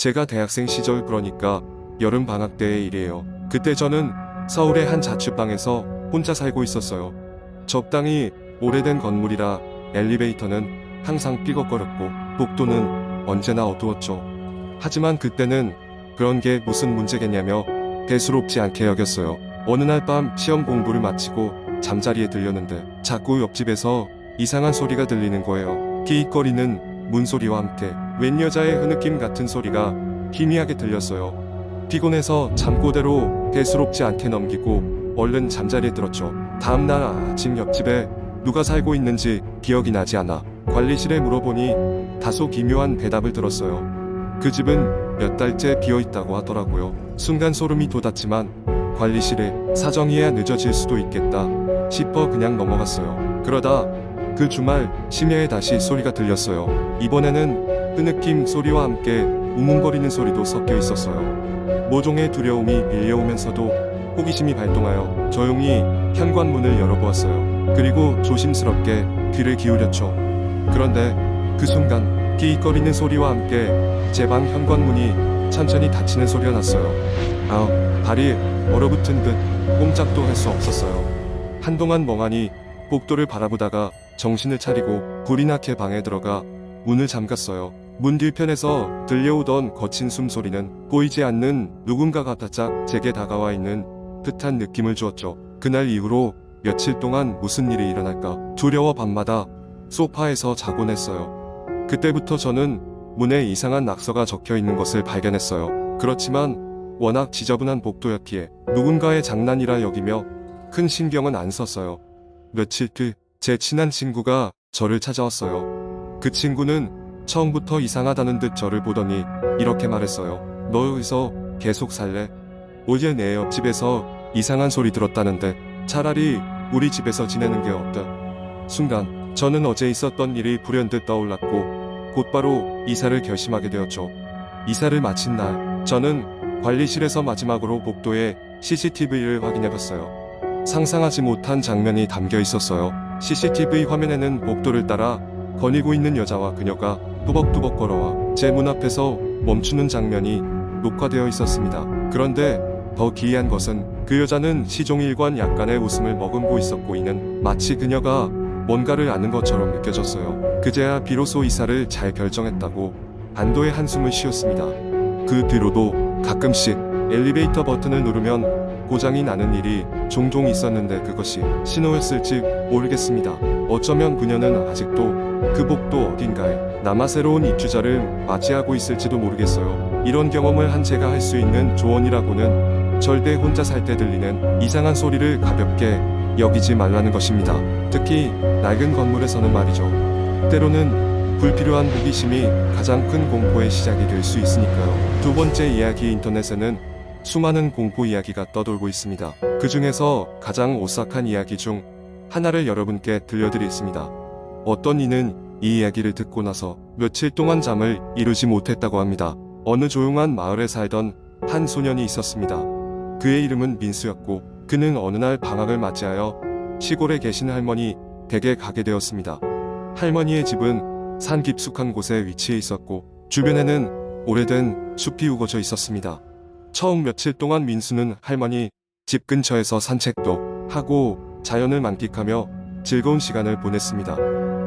제가 대학생 시절, 그러니까 여름 방학 때의 일이에요. 그때 저는 서울의 한 자취방에서 혼자 살고 있었어요. 적당히 오래된 건물이라 엘리베이터는 항상 삐걱거렸고 복도는 언제나 어두웠죠. 하지만 그때는 그런 게 무슨 문제겠냐며 대수롭지 않게 여겼어요. 어느 날 밤 시험 공부를 마치고 잠자리에 들렸는데 자꾸 옆집에서 이상한 소리가 들리는 거예요. 기익거리는 문소리와 함께 웬 여자의 흐느낌 같은 소리가 희미하게 들렸어요. 피곤해서 잠꼬대로 대수롭지 않게 넘기고 얼른 잠자리에 들었죠. 다음날 아침 옆집에 누가 살고 있는지 기억이 나지 않아 관리실에 물어보니 다소 기묘한 대답을 들었어요. 그 집은 몇 달째 비어있다고 하더라고요. 순간 소름이 돋았지만 관리실에 사정이야 늦어질 수도 있겠다 싶어 그냥 넘어갔어요. 그러다 그 주말 심야에 다시 소리가 들렸어요. 이번에는 흐느낌 소리와 함께 우문거리는 소리도 섞여 있었어요. 모종의 두려움이 밀려오면서도 호기심이 발동하여 조용히 현관문을 열어보았어요. 그리고 조심스럽게 귀를 기울였죠. 그런데 그 순간 기익거리는 소리와 함께 제 방 현관문이 천천히 닫히는 소리가 났어요. 발이 얼어붙은 듯 꼼짝도 할 수 없었어요. 한동안 멍하니 복도를 바라보다가 정신을 차리고 불이 나게 방에 들어가 문을 잠갔어요. 문 뒤편에서 들려오던 거친 숨소리는 보이지 않는 누군가가 바짝 제게 다가와 있는 듯한 느낌을 주었죠. 그날 이후로 며칠 동안 무슨 일이 일어날까 두려워 밤마다 소파에서 자곤 했어요. 그때부터 저는 문에 이상한 낙서가 적혀 있는 것을 발견했어요. 그렇지만 워낙 지저분한 복도였기에 누군가의 장난이라 여기며 큰 신경은 안 썼어요. 며칠 뒤 제 친한 친구가 저를 찾아왔어요. 그 친구는 처음부터 이상하다는 듯 저를 보더니 이렇게 말했어요. 너 여기서 계속 살래? 어제 내 옆집에서 이상한 소리 들었다는데 차라리 우리 집에서 지내는 게 어때? 순간 저는 어제 있었던 일이 불현듯 떠올랐고 곧바로 이사를 결심하게 되었죠. 이사를 마친 날 저는 관리실에서 마지막으로 복도에 CCTV를 확인해봤어요. 상상하지 못한 장면이 담겨 있었어요. CCTV 화면에는 복도를 따라 거니고 있는 여자와 그녀가 뚜벅뚜벅 걸어와 제 문 앞에서 멈추는 장면이 녹화되어 있었습니다. 그런데 더 기이한 것은 그 여자는 시종일관 약간의 웃음을 머금고 있었고 이는 마치 그녀가 뭔가를 아는 것처럼 느껴졌어요. 그제야 비로소 이사를 잘 결정했다고 안도의 한숨을 쉬었습니다. 그 뒤로도 가끔씩 엘리베이터 버튼을 누르면 고장이 나는 일이 종종 있었는데 그것이 신호였을지 모르겠습니다. 어쩌면 그녀는 아직도 그 복도 어딘가에 남아 새로운 입주자를 맞이하고 있을지도 모르겠어요. 이런 경험을 한 제가 할 수 있는 조언이라고는 절대 혼자 살 때 들리는 이상한 소리를 가볍게 여기지 말라는 것입니다. 특히 낡은 건물에서는 말이죠. 때로는 불필요한 호기심이 가장 큰 공포의 시작이 될 수 있으니까요. 두 번째 이야기, 인터넷에는 수많은 공포 이야기가 떠돌고 있습니다. 그 중에서 가장 오싹한 이야기 중 하나를 여러분께 들려드리겠습니다. 어떤 이는 이 이야기를 듣고 나서 며칠 동안 잠을 이루지 못했다고 합니다. 어느 조용한 마을에 살던 한 소년이 있었습니다. 그의 이름은 민수였고 그는 어느 날 방학을 맞이하여 시골에 계신 할머니 댁에 가게 되었습니다. 할머니의 집은 산 깊숙한 곳에 위치해 있었고 주변에는 오래된 숲이 우거져 있었습니다. 처음 며칠 동안 민수는 할머니 집 근처에서 산책도 하고 자연을 만끽하며 즐거운 시간을 보냈습니다.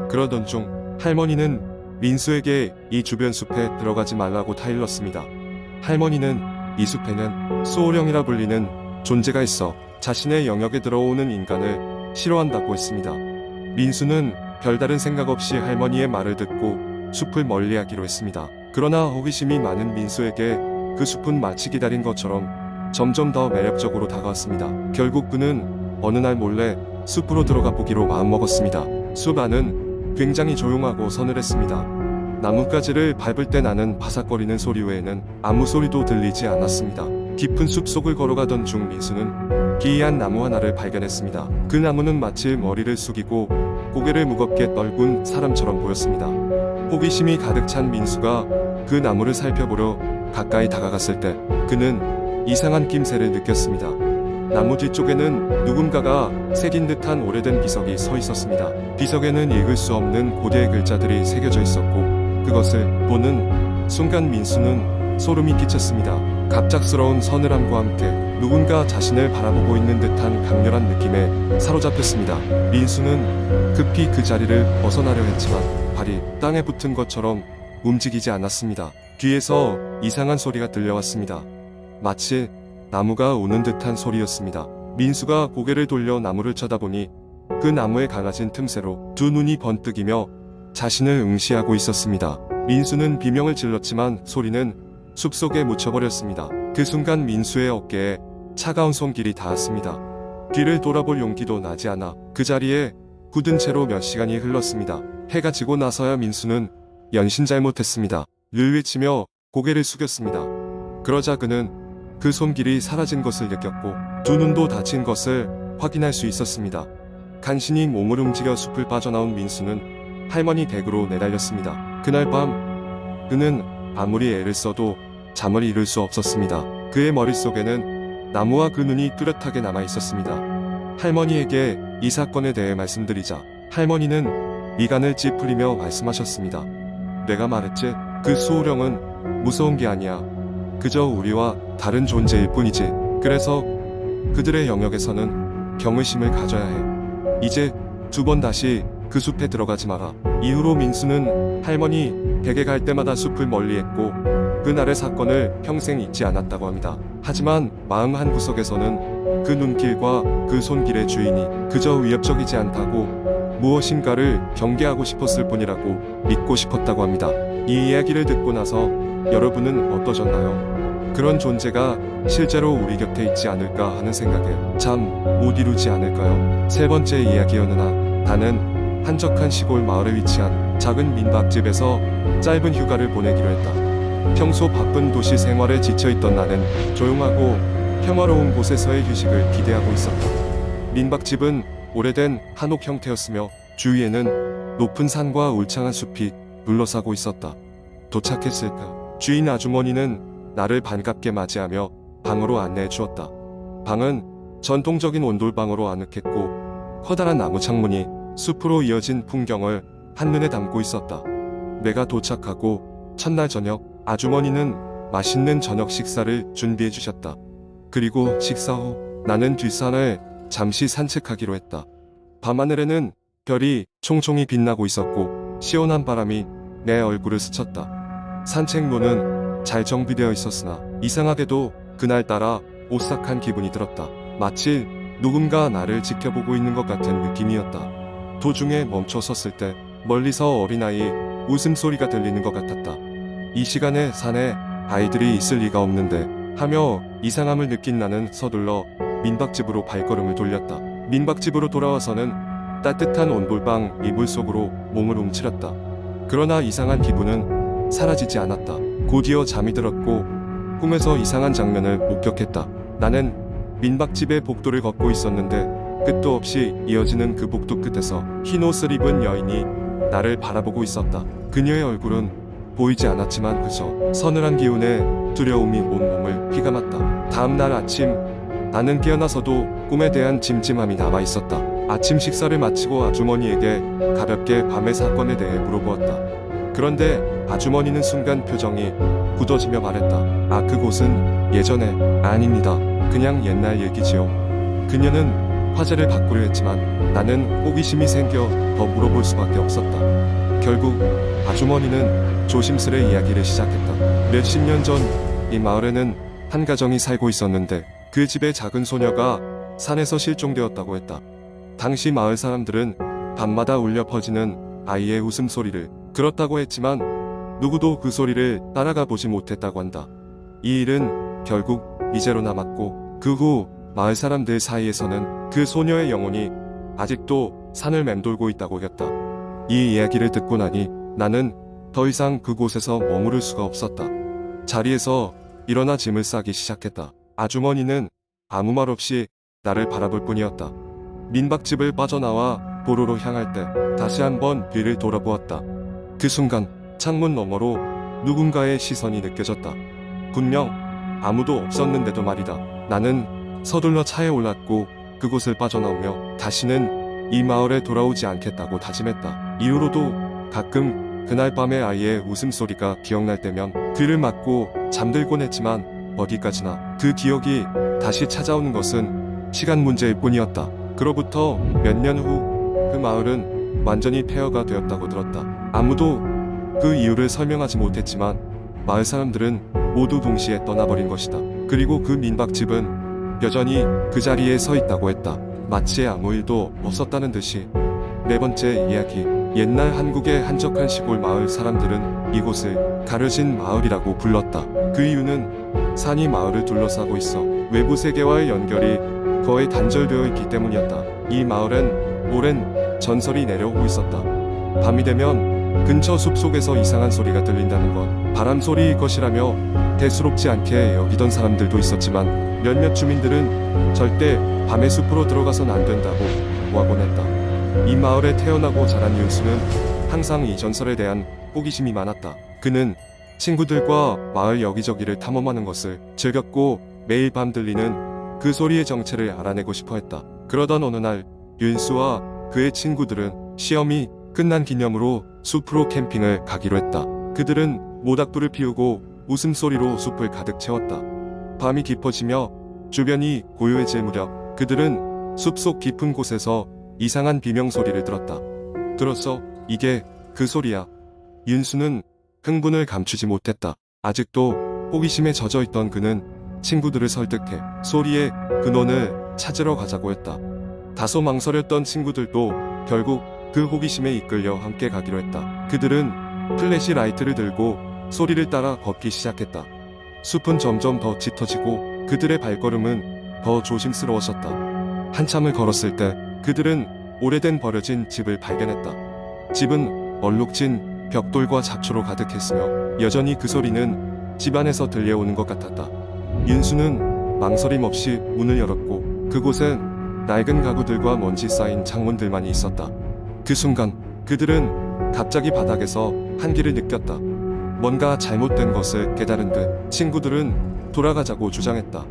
그러던 중 할머니는 민수에게 이 주변 숲에 들어가지 말라고 타일렀습니다. 할머니는 이 숲에는 소호령이라 불리는 존재가 있어 자신의 영역에 들어오는 인간을 싫어한다고 했습니다. 민수는 별다른 생각 없이 할머니의 말을 듣고 숲을 멀리하기로 했습니다. 그러나 호기심이 많은 민수에게 그 숲은 마치 기다린 것처럼 점점 더 매력적으로 다가왔습니다. 결국 그는 어느 날 몰래 숲으로 들어가 보기로 마음먹었습니다. 숲 안은 굉장히 조용하고 서늘했습니다. 나뭇가지를 밟을 때 나는 바삭거리는 소리 외에는 아무 소리도 들리지 않았습니다. 깊은 숲속을 걸어가던 중 민수는 기이한 나무 하나를 발견했습니다. 그 나무는 마치 머리를 숙이고 고개를 무겁게 떨군 사람처럼 보였습니다. 호기심이 가득 찬 민수가 그 나무를 살펴보려 가까이 다가갔을 때 그는 이상한 낌새를 느꼈습니다. 나무 뒤쪽에는 누군가가 새긴 듯한 오래된 비석이 서 있었습니다. 비석에는 읽을 수 없는 고대의 글자들이 새겨져 있었고 그것을 보는 순간 민수는 소름이 끼쳤습니다. 갑작스러운 서늘함과 함께 누군가 자신을 바라보고 있는 듯한 강렬한 느낌에 사로잡혔습니다. 민수는 급히 그 자리를 벗어나려 했지만 발이 땅에 붙은 것처럼 움직이지 않았습니다. 뒤에서 이상한 소리가 들려왔습니다. 마치 나무가 우는 듯한 소리였습니다. 민수가 고개를 돌려 나무를 쳐다보니 그 나무에 갈라진 틈새로 두 눈이 번뜩이며 자신을 응시하고 있었습니다. 민수는 비명을 질렀지만 소리는 숲속에 묻혀버렸습니다. 그 순간 민수의 어깨에 차가운 손길이 닿았습니다. 뒤를 돌아볼 용기도 나지 않아 그 자리에 굳은 채로 몇 시간이 흘렀습니다. 해가 지고 나서야 민수는 연신 잘못했습니다 를 외치며 고개를 숙였습니다. 그러자 그는 그 손길이 사라진 것을 느꼈고 두 눈도 다친 것을 확인할 수 있었습니다. 간신히 몸을 움직여 숲을 빠져나온 민수는 할머니 댁으로 내달렸습니다. 그날 밤 그는 아무리 애를 써도 잠을 이룰 수 없었습니다. 그의 머릿속에는 나무와 그 눈이 뚜렷하게 남아 있었습니다. 할머니에게 이 사건에 대해 말씀드리자 할머니는 미간을 찌푸리며 말씀하셨습니다. 내가 말했지, 그 수호령은 무서운 게 아니야. 그저 우리와 다른 존재일 뿐이지. 그래서 그들의 영역에서는 경외심을 가져야 해. 이제 두 번 다시 그 숲에 들어가지 마라. 이후로 민수는 할머니 댁에 갈 때마다 숲을 멀리했고 그날의 사건을 평생 잊지 않았다고 합니다. 하지만 마음 한구석에서는 그 눈길과 그 손길의 주인이 그저 위협적이지 않다고 무엇인가를 경계하고 싶었을 뿐이라고 믿고 싶었다고 합니다. 이 이야기를 듣고 나서 여러분은 어떠셨나요? 그런 존재가 실제로 우리 곁에 있지 않을까 하는 생각에 잠 못 이루지 않을까요? 세 번째 이야기였으나 나는 한적한 시골 마을에 위치한 작은 민박집에서 짧은 휴가를 보내기로 했다. 평소 바쁜 도시 생활에 지쳐있던 나는 조용하고 평화로운 곳에서의 휴식을 기대하고 있었다. 민박집은 오래된 한옥 형태였으며 주위에는 높은 산과 울창한 숲이 둘러싸고 있었다. 도착했을 때 주인 아주머니는 나를 반갑게 맞이하며 방으로 안내해 주었다. 방은 전통적인 온돌방으로 아늑했고 커다란 나무 창문이 숲으로 이어진 풍경을 한눈에 담고 있었다. 내가 도착하고 첫날 저녁 아주머니는 맛있는 저녁 식사를 준비해 주셨다. 그리고 식사 후 나는 뒷산을 잠시 산책하기로 했다. 밤하늘에는 별이 총총히 빛나고 있었고 시원한 바람이 내 얼굴을 스쳤다. 산책로는 잘 정비되어 있었으나 이상하게도 그날따라 오싹한 기분이 들었다. 마치 누군가 나를 지켜보고 있는 것 같은 느낌이었다. 도중에 멈춰 섰을 때 멀리서 어린아이의 웃음소리가 들리는 것 같았다. 이 시간에 산에 아이들이 있을 리가 없는데 하며 이상함을 느낀 나는 서둘러 민박집으로 발걸음을 돌렸다. 민박집으로 돌아와서는 따뜻한 온돌방 이불 속으로 몸을 움츠렸다. 그러나 이상한 기분은 사라지지 않았다. 곧이어 잠이 들었고 꿈에서 이상한 장면을 목격했다. 나는 민박집의 복도를 걷고 있었는데 끝도 없이 이어지는 그 복도 끝에서 흰 옷을 입은 여인이 나를 바라보고 있었다. 그녀의 얼굴은 보이지 않았지만 그저 서늘한 기운에 두려움이 온몸을 휘감았다. 다음날 아침 나는 깨어나서도 꿈에 대한 짐짐함이 남아있었다. 아침 식사를 마치고 아주머니에게 가볍게 밤의 사건에 대해 물어보았다. 그런데 아주머니는 순간 표정이 굳어지며 말했다. 아, 그곳은 예전에 아닙니다. 그냥 옛날 얘기지요. 그녀는 화제를 바꾸려 했지만 나는 호기심이 생겨 더 물어볼 수밖에 없었다. 결국 아주머니는 조심스레 이야기를 시작했다. 몇십 년 전 이 마을에는 한 가정이 살고 있었는데 그 집의 작은 소녀가 산에서 실종되었다고 했다. 당시 마을 사람들은 밤마다 울려 퍼지는 아이의 웃음소리를 들었다고 했지만 누구도 그 소리를 따라가 보지 못했다고 한다. 이 일은 결국 미제로 남았고 그 후 마을 사람들 사이에서는 그 소녀의 영혼이 아직도 산을 맴돌고 있다고 했다. 이 이야기를 듣고 나니 나는 더 이상 그곳에서 머무를 수가 없었다. 자리에서 일어나 짐을 싸기 시작했다. 아주머니는 아무 말 없이 나를 바라볼 뿐이었다. 민박집을 빠져나와 도로로 향할 때 다시 한번 뒤를 돌아보았다. 그 순간 창문 너머로 누군가의 시선이 느껴졌다. 분명 아무도 없었는데도 말이다. 나는 서둘러 차에 올랐고 그곳을 빠져나오며 다시는 이 마을에 돌아오지 않겠다고 다짐했다. 이후로도 가끔 그날 밤의 아이의 웃음소리가 기억날 때면 귀를 막고 잠들곤 했지만 어디까지나 그 기억이 다시 찾아오는 것은 시간 문제일 뿐이었다. 그로부터 몇 년 후 그 마을은 완전히 폐허가 되었다고 들었다. 아무도 그 이유를 설명하지 못했지만 마을 사람들은 모두 동시에 떠나버린 것이다. 그리고 그 민박집은 여전히 그 자리에 서 있다고 했다. 마치 아무 일도 없었다는 듯이. 네 번째 이야기. 옛날 한국의 한적한 시골 마을 사람들은 이곳을 가려진 마을이라고 불렀다. 그 이유는 산이 마을을 둘러싸고 있어 외부 세계와의 연결이 거의 단절되어 있기 때문이었다. 이 마을엔 오랜 전설이 내려오고 있었다. 밤이 되면 근처 숲속에서 이상한 소리가 들린다는 것, 바람 소리일 것이라며 대수롭지 않게 여기던 사람들도 있었지만 몇몇 주민들은 절대 밤에 숲으로 들어가선 안 된다고 고하곤 했다. 이 마을에 태어나고 자란 윤수는 항상 이 전설에 대한 호기심이 많았다. 그는 친구들과 마을 여기저기를 탐험하는 것을 즐겼고 매일 밤 들리는 그 소리의 정체를 알아내고 싶어 했다. 그러던 어느 날 윤수와 그의 친구들은 시험이 끝난 기념으로 숲으로 캠핑을 가기로 했다. 그들은 모닥불을 피우고 웃음소리로 숲을 가득 채웠다. 밤이 깊어지며 주변이 고요해질 무렵 그들은 숲속 깊은 곳에서 이상한 비명소리를 들었다. 들었어? 이게 그 소리야. 윤수는 흥분을 감추지 못했다. 아직도 호기심에 젖어있던 그는 친구들을 설득해 소리의 근원을 찾으러 가자고 했다. 다소 망설였던 친구들도 결국 그 호기심에 이끌려 함께 가기로 했다. 그들은 플래시 라이트를 들고 소리를 따라 걷기 시작했다. 숲은 점점 더 짙어지고 그들의 발걸음은 더 조심스러워졌다. 한참을 걸었을 때 그들은 오래된 버려진 집을 발견했다. 집은 얼룩진 벽돌과 잡초로 가득했으며 여전히 그 소리는 집안에서 들려오는 것 같았다. 윤수는 망설임 없이 문을 열었고 그곳엔 낡은 가구들과 먼지 쌓인 창문들만이 있었다. 그 순간 그들은 갑자기 바닥에서 한기를 느꼈다. 뭔가 잘못된 것을 깨달은 듯 친구들은 돌아가자고 주장했다.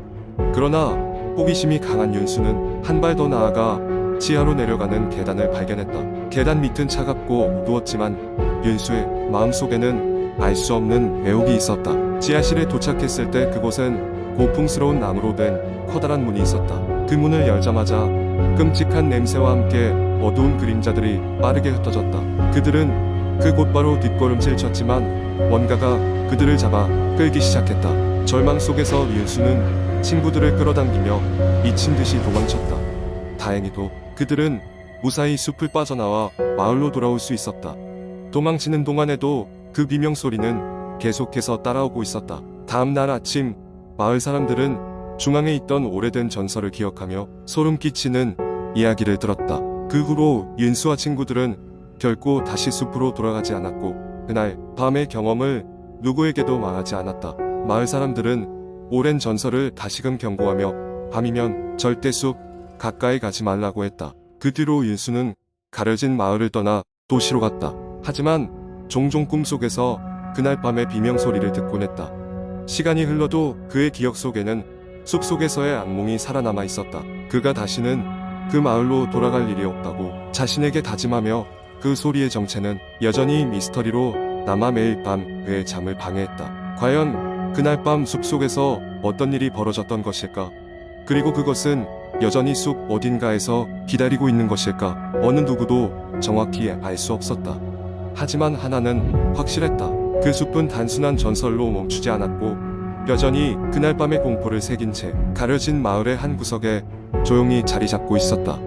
그러나 호기심이 강한 윤수는 한 발 더 나아가 지하로 내려가는 계단을 발견했다. 계단 밑은 차갑고 어두웠지만 윤수의 마음속에는 알 수 없는 애혹이 있었다. 지하실에 도착했을 때 그곳엔 고풍스러운 나무로 된 커다란 문이 있었다. 그 문을 열자마자 끔찍한 냄새와 함께 어두운 그림자들이 빠르게 흩어졌다. 그들은 그 곧바로 뒷걸음질 쳤지만 뭔가가 그들을 잡아 끌기 시작했다. 절망 속에서 윤수는 친구들을 끌어당기며 미친 듯이 도망쳤다. 다행히도 그들은 무사히 숲을 빠져나와 마을로 돌아올 수 있었다. 도망치는 동안에도 그 비명 소리는 계속해서 따라오고 있었다. 다음 날 아침 마을 사람들은 중앙에 있던 오래된 전설을 기억하며 소름 끼치는 이야기를 들었다. 그 후로 윤수와 친구들은 결코 다시 숲으로 돌아가지 않았고 그날 밤의 경험을 누구에게도 말하지 않았다. 마을 사람들은 오랜 전설을 다시금 경고하며 밤이면 절대 숲 가까이 가지 말라고 했다. 그 뒤로 윤수는 가려진 마을을 떠나 도시로 갔다. 하지만 종종 꿈속에서 그날 밤의 비명소리를 듣곤 했다. 시간이 흘러도 그의 기억 속에는 숲속에서의 악몽이 살아남아 있었다. 그가 다시는 그 마을로 돌아갈 일이 없다고 자신에게 다짐하며 그 소리의 정체는 여전히 미스터리로 남아 매일 밤 그의 잠을 방해했다. 과연 그날 밤 숲속에서 어떤 일이 벌어졌던 것일까? 그리고 그것은 여전히 숲 어딘가에서 기다리고 있는 것일까? 어느 누구도 정확히 알 수 없었다. 하지만 하나는 확실했다. 그 숲은 단순한 전설로 멈추지 않았고 여전히 그날 밤의 공포를 새긴 채 가려진 마을의 한 구석에 조용히 자리 잡고 있었다.